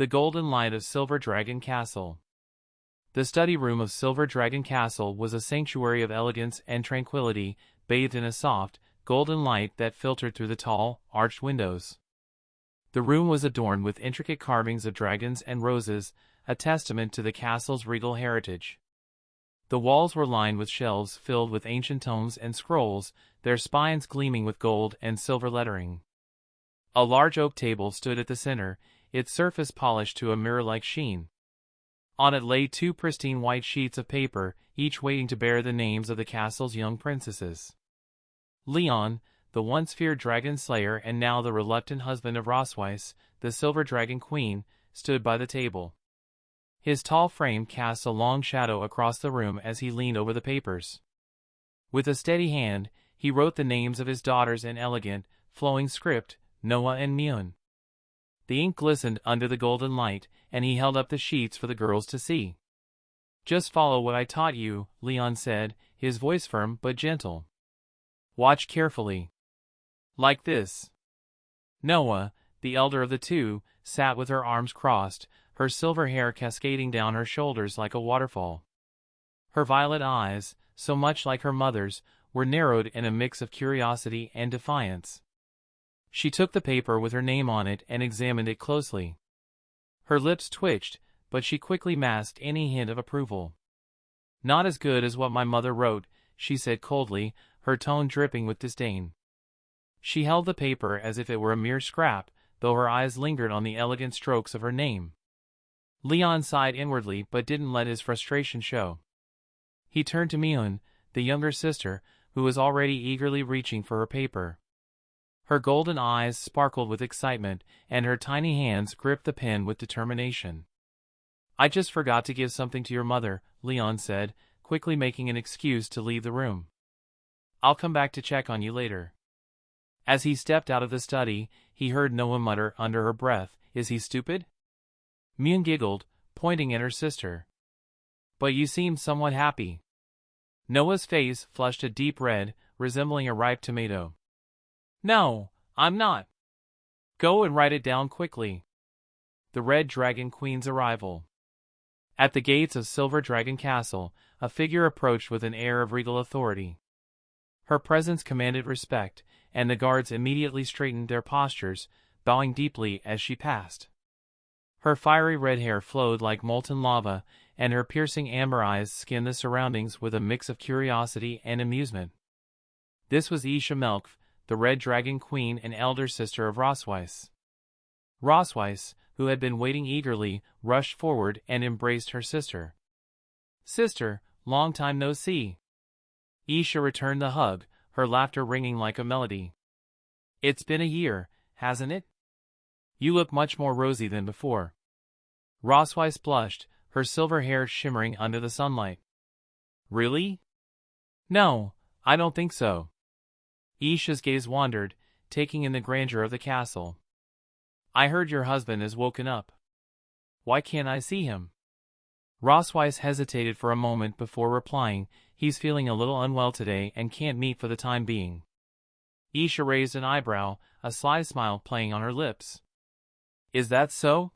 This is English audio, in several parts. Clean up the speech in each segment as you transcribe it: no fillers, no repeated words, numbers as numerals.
The golden light of Silver Dragon Castle. The study room of Silver Dragon Castle was a sanctuary of elegance and tranquility, bathed in a soft, golden light that filtered through the tall, arched windows. The room was adorned with intricate carvings of dragons and roses, a testament to the castle's regal heritage. The walls were lined with shelves filled with ancient tomes and scrolls, their spines gleaming with gold and silver lettering. A large oak table stood at the center, its surface polished to a mirror-like sheen. On it lay 2 pristine white sheets of paper, each waiting to bear the names of the castle's young princesses. Leon, the once feared dragon slayer and now the reluctant husband of Rosweiss, the Silver Dragon Queen, stood by the table. His tall frame cast a long shadow across the room as he leaned over the papers. With a steady hand, he wrote the names of his daughters in elegant, flowing script, Noah and Myun. The ink glistened under the golden light, and he held up the sheets for the girls to see. "Just follow what I taught you," Leon said, his voice firm but gentle. "Watch carefully. Like this." Noah, the elder of the two, sat with her arms crossed, her silver hair cascading down her shoulders like a waterfall. Her violet eyes, so much like her mother's, were narrowed in a mix of curiosity and defiance. She took the paper with her name on it and examined it closely. Her lips twitched, but she quickly masked any hint of approval. "Not as good as what my mother wrote," she said coldly, her tone dripping with disdain. She held the paper as if it were a mere scrap, though her eyes lingered on the elegant strokes of her name. Leon sighed inwardly but didn't let his frustration show. He turned to Myun, the younger sister, who was already eagerly reaching for her paper. Her golden eyes sparkled with excitement, and her tiny hands gripped the pen with determination. "I just forgot to give something to your mother," Leon said, quickly making an excuse to leave the room. "I'll come back to check on you later." As he stepped out of the study, he heard Noah mutter under her breath, "Is he stupid?" Myun giggled, pointing at her sister. "But you seem somewhat happy." Noah's face flushed a deep red, resembling a ripe tomato. "No, I'm not." "Go and write it down quickly." The Red Dragon Queen's arrival. At the gates of Silver Dragon Castle, a figure approached with an air of regal authority. Her presence commanded respect, and the guards immediately straightened their postures, bowing deeply as she passed. Her fiery red hair flowed like molten lava, and her piercing amber eyes skinned the surroundings with a mix of curiosity and amusement. This was Isha Melkf, the Red Dragon Queen and elder sister of Rosweiss. Rosweiss, who had been waiting eagerly, rushed forward and embraced her sister. "Sister, long time no see." Isha returned the hug, her laughter ringing like a melody. "It's been a year, hasn't it? You look much more rosy than before." Rosweiss blushed, her silver hair shimmering under the sunlight. "Really?" "No, I don't think so." Isha's gaze wandered, taking in the grandeur of the castle. "I heard your husband has woken up. Why can't I see him?" Rosweiss hesitated for a moment before replying, "He's feeling a little unwell today and can't meet for the time being." Isha raised an eyebrow, a sly smile playing on her lips. "Is that so?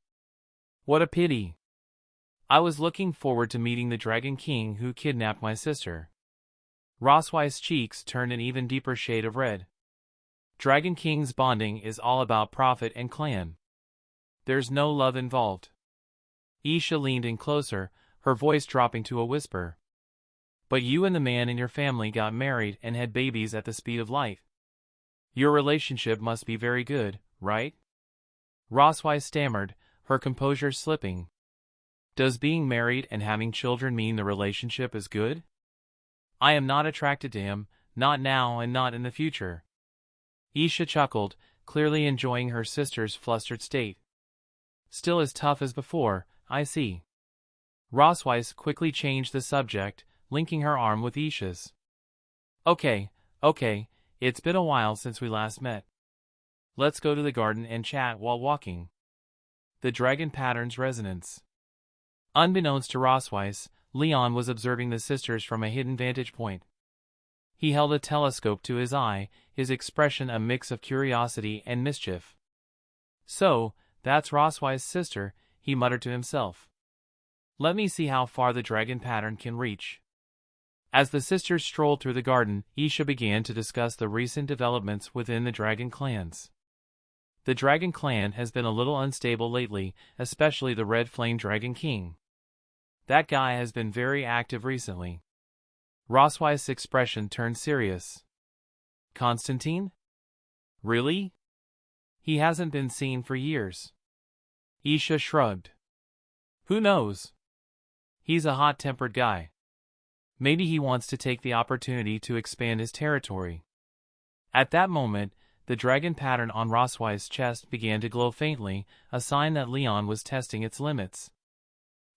What a pity. I was looking forward to meeting the Dragon King who kidnapped my sister." Rosweiss' cheeks turned an even deeper shade of red. Dragon King's bonding is all about profit and clan. There's no love involved. Isha leaned in closer, her voice dropping to a whisper. "But you and the man in your family got married and had babies at the speed of light. Your relationship must be very good, right?" Rosweiss stammered, her composure slipping. "Does being married and having children mean the relationship is good? I am not attracted to him, not now and not in the future." Isha chuckled, clearly enjoying her sister's flustered state. "Still as tough as before, I see." Rosweiss quickly changed the subject, linking her arm with Isha's. Okay, it's been a while since we last met. Let's go to the garden and chat while walking." The Dragon Pattern's Resonance. Unbeknownst to Rosweiss, Leon was observing the sisters from a hidden vantage point. He held a telescope to his eye, his expression a mix of curiosity and mischief. "So, that's Rosweiss' sister," he muttered to himself. Let me see how far the dragon pattern can reach. As the sisters strolled through the garden, Isha began to discuss the recent developments within the dragon clans. The dragon clan has been a little unstable lately, especially the Red Flame Dragon King. That guy has been very active recently. Roswei's expression turned serious. Constantine? Really? He hasn't been seen for years. Isha shrugged. Who knows? He's a hot-tempered guy. Maybe he wants to take the opportunity to expand his territory. At that moment, the dragon pattern on Roswei's chest began to glow faintly, a sign that Leon was testing its limits.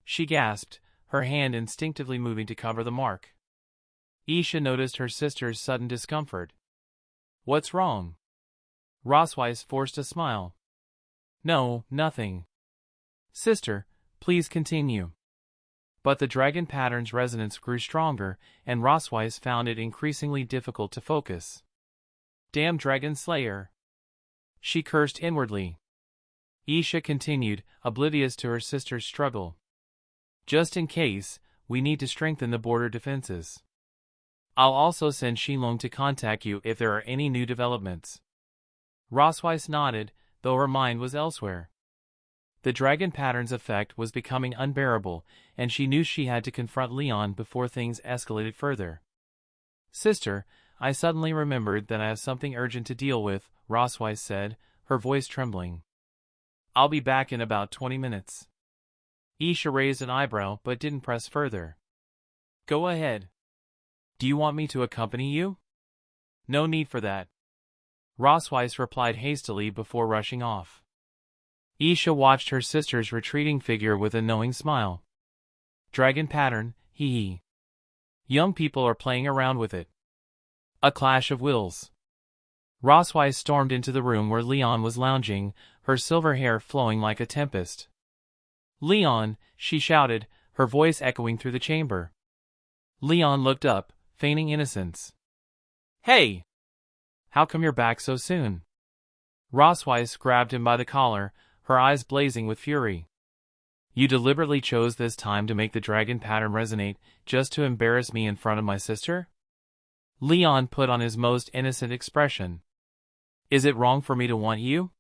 She gasped, her hand instinctively moving to cover the mark. Isha noticed her sister's sudden discomfort. What's wrong? Roswei's forced a smile. No, nothing. Sister, please continue. But the dragon pattern's resonance grew stronger, and Roswei's found it increasingly difficult to focus. Damn dragon slayer! She cursed inwardly. Isha continued, oblivious to her sister's struggle. Just in case, we need to strengthen the border defenses. I'll also send Shinlong to contact you if there are any new developments. Roswei's nodded, though her mind was elsewhere. The dragon pattern's effect was becoming unbearable, and she knew she had to confront Leon before things escalated further. Sister, I suddenly remembered that I have something urgent to deal with, Roswei said, her voice trembling. I'll be back in about 20 minutes. Isha raised an eyebrow but didn't press further. Go ahead. Do you want me to accompany you? No need for that. Rosweiss replied hastily before rushing off. Isha watched her sister's retreating figure with a knowing smile. Dragon pattern, hee hee. Young people are playing around with it. A clash of wills. Rosweiss stormed into the room where Leon was lounging, her silver hair flowing like a tempest. Leon, she shouted, her voice echoing through the chamber. Leon looked up, feigning innocence. Hey! How come you're back so soon? Rosweiss grabbed him by the collar, her eyes blazing with fury. You deliberately chose this time to make the dragon pattern resonate, just to embarrass me in front of my sister? Leon put on his most innocent expression. Is it wrong for me to want you?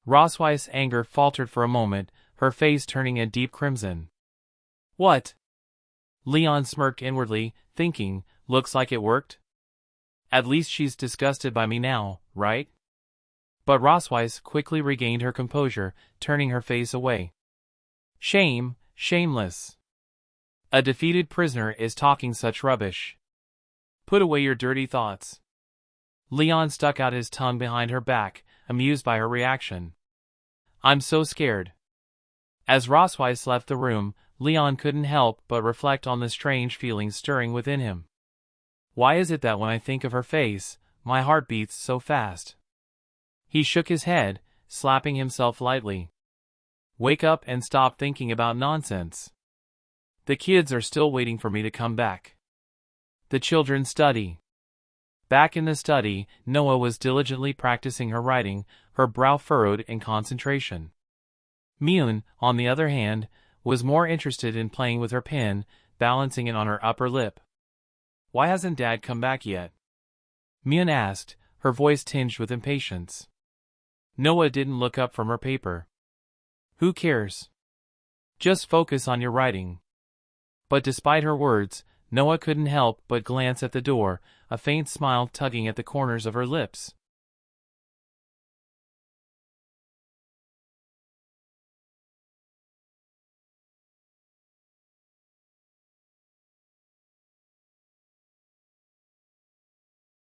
Rosweiss' anger faltered for a moment, her face turning a deep crimson. What? Leon smirked inwardly, thinking, looks like it worked. At least she's disgusted by me now, right? But Rosweiss quickly regained her composure, turning her face away. Shame, shameless. A defeated prisoner is talking such rubbish. Put away your dirty thoughts. Leon stuck out his tongue behind her back, amused by her reaction. I'm so scared. As Rosweiss left the room, Leon couldn't help but reflect on the strange feelings stirring within him. Why is it that when I think of her face, my heart beats so fast? He shook his head, slapping himself lightly. Wake up and stop thinking about nonsense. The kids are still waiting for me to come back. The children study. Back in the study, Noah was diligently practicing her writing, her brow furrowed in concentration. Myun, on the other hand, was more interested in playing with her pen, balancing it on her upper lip. Why hasn't Dad come back yet? Myun asked, her voice tinged with impatience. Noah didn't look up from her paper. Who cares? Just focus on your writing. But despite her words, Noah couldn't help but glance at the door, a faint smile tugging at the corners of her lips.